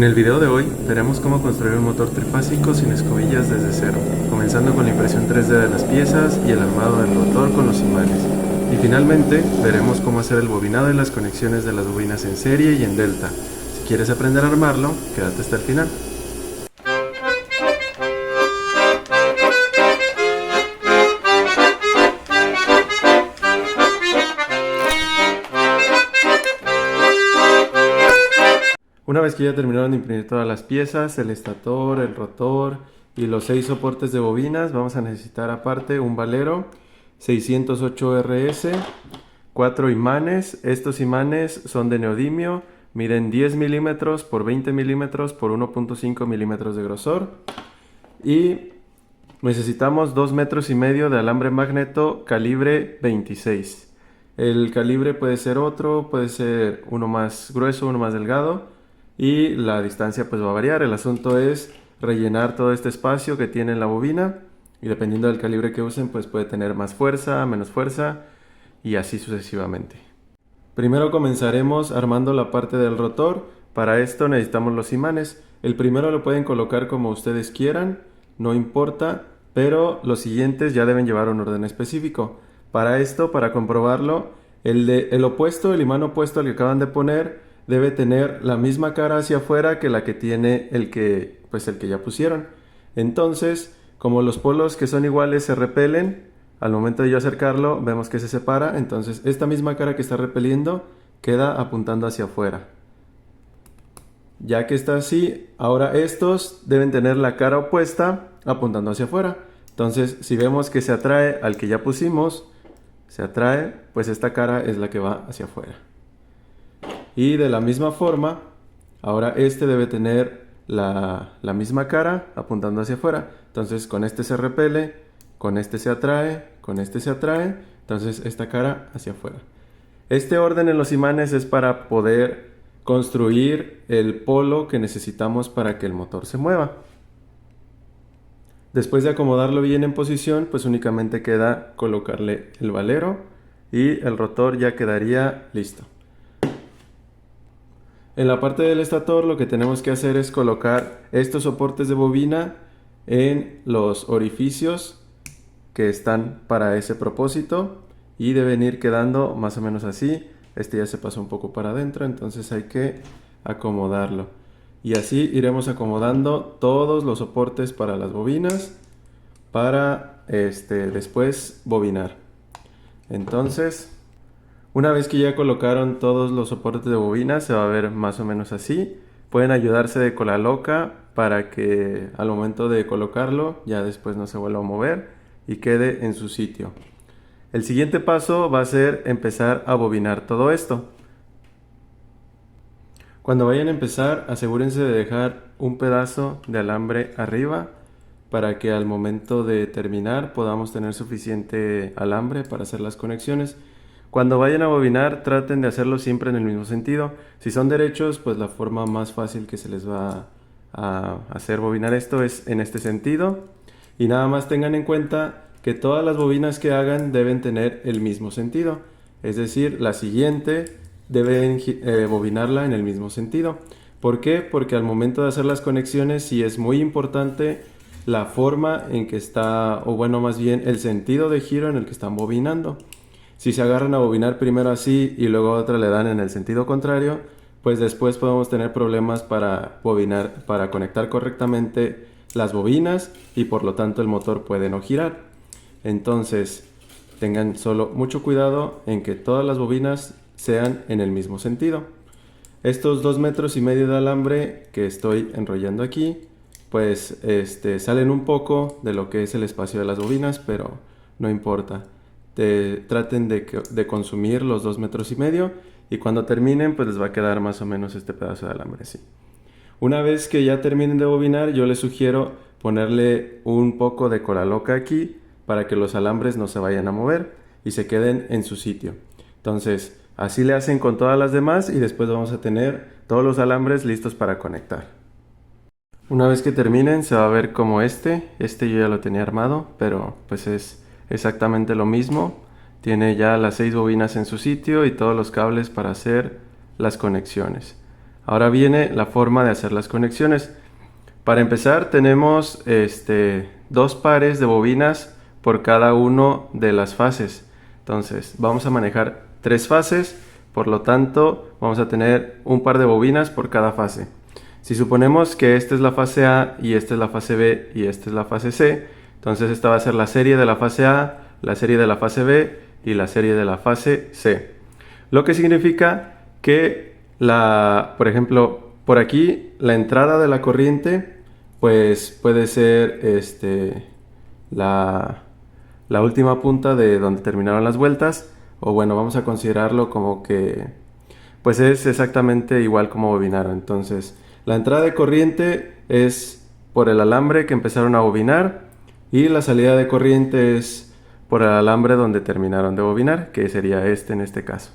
En el video de hoy veremos cómo construir un motor trifásico sin escobillas desde cero, comenzando con la impresión 3D de las piezas y el armado del motor con los imanes. Y finalmente veremos cómo hacer el bobinado y las conexiones de las bobinas en serie y en delta. Si quieres aprender a armarlo, quédate hasta el final. Una vez que ya terminaron de imprimir todas las piezas, el estator, el rotor y los 6 soportes de bobinas, vamos a necesitar aparte un valero, 608 RS, 4 imanes. Estos imanes son de neodimio, miden 10 milímetros por 20 milímetros por 1.5 milímetros de grosor. Y necesitamos 2 metros y medio de alambre magneto calibre 26. El calibre puede ser otro, puede ser uno más grueso, uno más delgado. Y la distancia pues va a variar. El asunto es rellenar todo este espacio que tiene la bobina, y dependiendo del calibre que usen pues puede tener más fuerza, menos fuerza y así sucesivamente. Primero comenzaremos armando la parte del rotor. Para esto necesitamos los imanes. El primero lo pueden colocar como ustedes quieran, no importa, pero los siguientes ya deben llevar un orden específico. Para esto, para comprobarlo, el imán opuesto al que acaban de poner debe tener la misma cara hacia afuera que la que tiene el que ya pusieron. Entonces, como los polos que son iguales se repelen, al momento de yo acercarlo vemos que se separa. Entonces esta misma cara que está repeliendo queda apuntando hacia afuera. Ya que está así, ahora estos deben tener la cara opuesta apuntando hacia afuera. Entonces si vemos que se atrae al que ya pusimos, se atrae, pues esta cara es la que va hacia afuera. Y de la misma forma, ahora este debe tener la misma cara apuntando hacia afuera. Entonces con este se repele, con este se atrae, con este se atrae, entonces esta cara hacia afuera. Este orden en los imanes es para poder construir el polo que necesitamos para que el motor se mueva. Después de acomodarlo bien en posición, pues únicamente queda colocarle el valero y el rotor ya quedaría listo. En la parte del estator lo que tenemos que hacer es colocar estos soportes de bobina en los orificios que están para ese propósito y deben ir quedando más o menos así. Este ya se pasó un poco para adentro, entonces hay que acomodarlo. Y así iremos acomodando todos los soportes para las bobinas para después bobinar. Entonces, una vez que ya colocaron todos los soportes de bobina, se va a ver más o menos así. Pueden ayudarse de cola loca para que al momento de colocarlo ya después no se vuelva a mover y quede en su sitio. El siguiente paso va a ser empezar a bobinar todo esto. Cuando vayan a empezar, asegúrense de dejar un pedazo de alambre arriba para que al momento de terminar podamos tener suficiente alambre para hacer las conexiones. Cuando vayan a bobinar, traten de hacerlo siempre en el mismo sentido. Si son derechos, pues la forma más fácil que se les va a hacer bobinar esto es en este sentido. Y nada más tengan en cuenta que todas las bobinas que hagan deben tener el mismo sentido. Es decir, la siguiente deben bobinarla en el mismo sentido. ¿Por qué? Porque al momento de hacer las conexiones sí es muy importante la forma en que está, o bueno, más bien el sentido de giro en el que están bobinando. Si se agarran a bobinar primero así y luego otra le dan en el sentido contrario, pues después podemos tener problemas para bobinar, para conectar correctamente las bobinas y por lo tanto el motor puede no girar. Entonces, tengan solo mucho cuidado en que todas las bobinas sean en el mismo sentido. Estos 2 metros y medio de alambre que estoy enrollando aquí, pues salen un poco de lo que es el espacio de las bobinas, pero no importa. Traten de consumir los 2 metros y medio y cuando terminen pues les va a quedar más o menos este pedazo de alambre así. Una vez que ya terminen de bobinar, yo les sugiero ponerle un poco de cola loca aquí para que los alambres no se vayan a mover y se queden en su sitio. Entonces así le hacen con todas las demás y después vamos a tener todos los alambres listos para conectar. Una vez que terminen se va a ver como este yo ya lo tenía armado, pero pues es exactamente lo mismo. Tiene ya las 6 bobinas en su sitio y todos los cables para hacer las conexiones. Ahora viene la forma de hacer las conexiones. Para empezar tenemos dos pares de bobinas por cada uno de las fases. Entonces vamos a manejar 3 fases, por lo tanto vamos a tener un par de bobinas por cada fase. Si suponemos que esta es la fase A y esta es la fase B y esta es la fase C, entonces esta va a ser la serie de la fase A, la serie de la fase B y la serie de la fase C. Lo que significa que por ejemplo, por aquí la entrada de la corriente pues puede ser la última punta de donde terminaron las vueltas, o bueno, vamos a considerarlo como que pues es exactamente igual como bobinaron. Entonces la entrada de corriente es por el alambre que empezaron a bobinar y la salida de corriente es por el alambre donde terminaron de bobinar, que sería en este caso.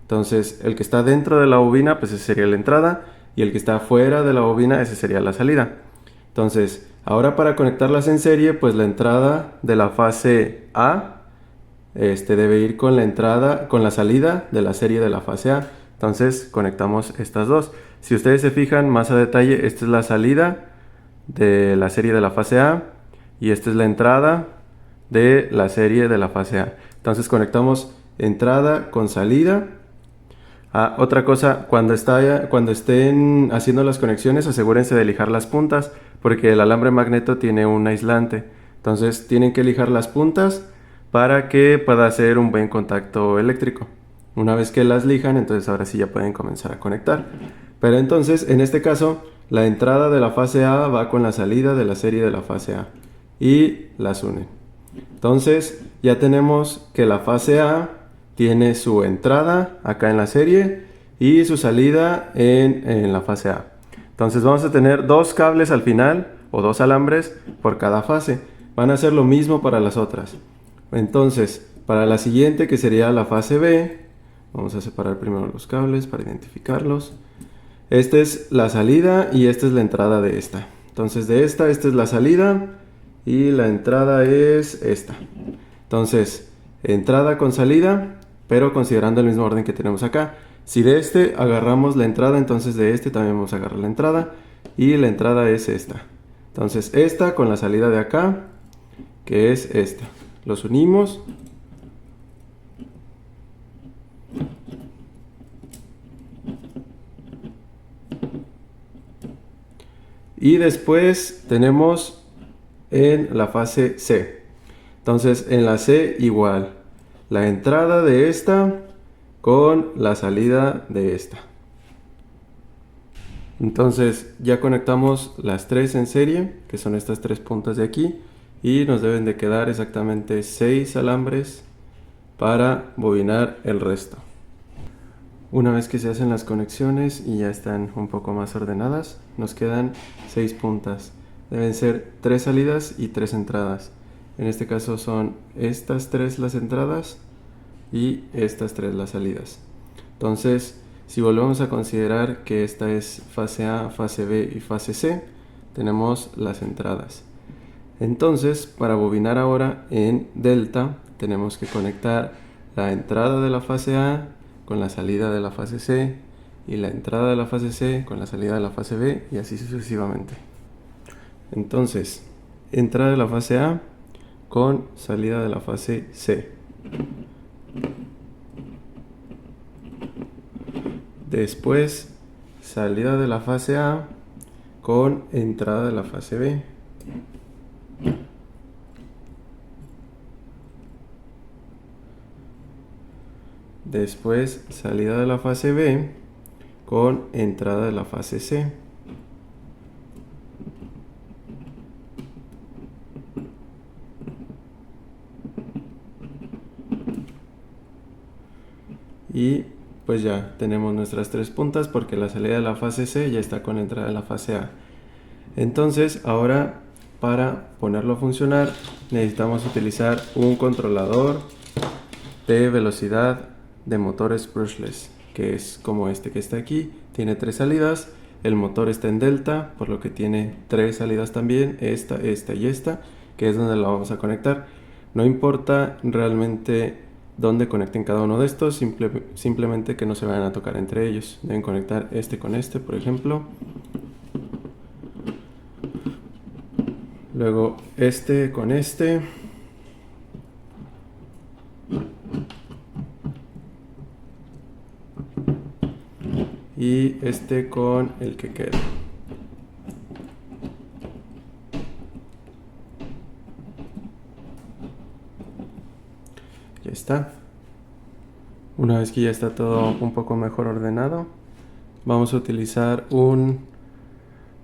Entonces el que está dentro de la bobina pues esa sería la entrada, y el que está fuera de la bobina esa sería la salida. Entonces ahora para conectarlas en serie, pues la entrada de la fase A debe ir con la salida de la serie de la fase A. Entonces conectamos estas dos. Si ustedes se fijan más a detalle, esta es la salida de la serie de la fase A y esta es la entrada de la serie de la fase A. Entonces conectamos entrada con salida. Otra cosa, cuando estén haciendo las conexiones, asegúrense de lijar las puntas, porque el alambre magneto tiene un aislante. Entonces tienen que lijar las puntas para que pueda hacer un buen contacto eléctrico. Una vez que las lijan, entonces ahora sí ya pueden comenzar a conectar. Pero entonces, en este caso, la entrada de la fase A va con la salida de la serie de la fase A y las unen. Entonces ya tenemos que la fase A tiene su entrada acá en la serie y su salida en la fase A. Entonces vamos a tener 2 cables al final, o 2 alambres por cada fase. Van a hacer lo mismo para las otras. Entonces, para la siguiente, que sería la fase B, vamos a separar primero los cables para identificarlos. Esta es la salida y esta es la entrada de esta. Entonces esta es la salida y la entrada es esta. Entonces, entrada con salida, pero considerando el mismo orden que tenemos acá. Si de agarramos la entrada, entonces de también vamos a agarrar la entrada, y la entrada es esta. Entonces esta con la salida de acá, que es esta. Los unimos. Y después tenemos en la fase C. Entonces en la C igual, la entrada de esta con la salida de esta. Entonces ya conectamos las 3 en serie, que son estas 3 puntas de aquí, y nos deben de quedar exactamente 6 alambres para bobinar el resto. Una vez que se hacen las conexiones y ya están un poco más ordenadas, nos quedan 6 puntas. Deben ser 3 salidas y 3 entradas. En este caso son estas 3 las entradas y estas 3 las salidas. Entonces, si volvemos a considerar que esta es fase A, fase B y fase C, tenemos las entradas. Entonces, para bobinar ahora en delta, tenemos que conectar la entrada de la fase A con la salida de la fase C, y la entrada de la fase C con la salida de la fase B, y así sucesivamente. Entonces, entrada de la fase A con salida de la fase C. Después, salida de la fase A con entrada de la fase B. Después, salida de la fase B con entrada de la fase C. Y pues ya tenemos nuestras 3 puntas, porque la salida de la fase C ya está con la entrada de la fase A. Entonces ahora, para ponerlo a funcionar, necesitamos utilizar un controlador de velocidad de motores brushless, que es como este que está aquí. Tiene 3 salidas, el motor está en delta, por lo que tiene 3 salidas también, esta y esta, que es donde la vamos a conectar. No importa realmente donde conecten cada uno de estos, simplemente que no se vayan a tocar entre ellos. Deben conectar este con este, por ejemplo. Luego este con este. Y este con el que quede. Ya está. Una vez que ya está todo un poco mejor ordenado, vamos a utilizar un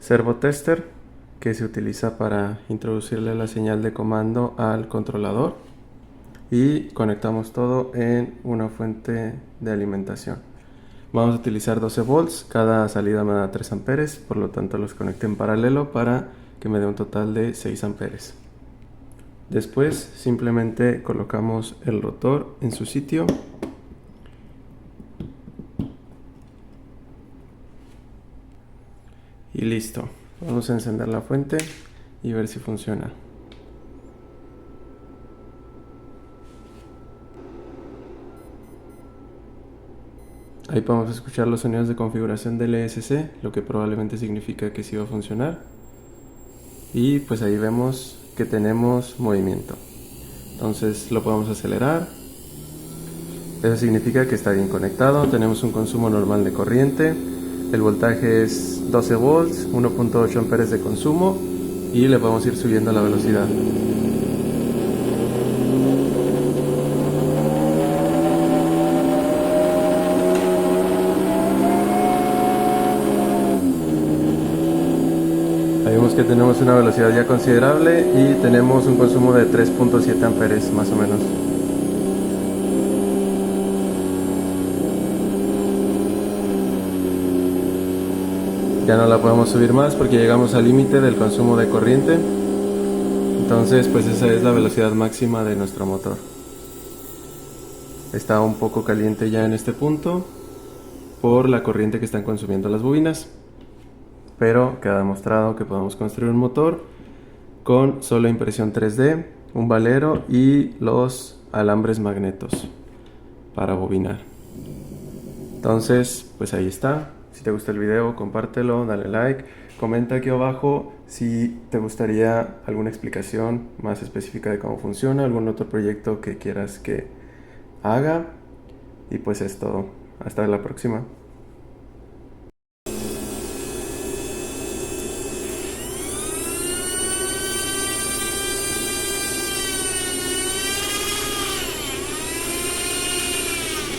servo tester que se utiliza para introducirle la señal de comando al controlador, y conectamos todo en una fuente de alimentación. Vamos a utilizar 12 volts, cada salida me da 3 amperes, por lo tanto los conecté en paralelo para que me dé un total de 6 amperes. Después simplemente colocamos el rotor en su sitio y listo. Vamos a encender la fuente y ver si funciona. Ahí podemos escuchar los sonidos de configuración del ESC, lo que probablemente significa que sí va a funcionar. Y pues ahí vemos que tenemos movimiento. Entonces lo podemos acelerar. Eso significa que está bien conectado. Tenemos un consumo normal de corriente. El voltaje es 12 volts, 1.8 amperes de consumo, y le podemos ir subiendo la velocidad. Ahí vemos que tenemos una velocidad ya considerable y tenemos un consumo de 3.7 amperes más o menos. Ya no la podemos subir más porque llegamos al límite del consumo de corriente. Entonces pues esa es la velocidad máxima de nuestro motor. Está un poco caliente ya en este punto por la corriente que están consumiendo las bobinas, pero queda demostrado que podemos construir un motor con solo impresión 3D, un valero y los alambres magnetos para bobinar. Entonces pues ahí está. Si te gusta el video, compártelo, dale like, comenta aquí abajo si te gustaría alguna explicación más específica de cómo funciona, algún otro proyecto que quieras que haga, y pues es todo. Hasta la próxima.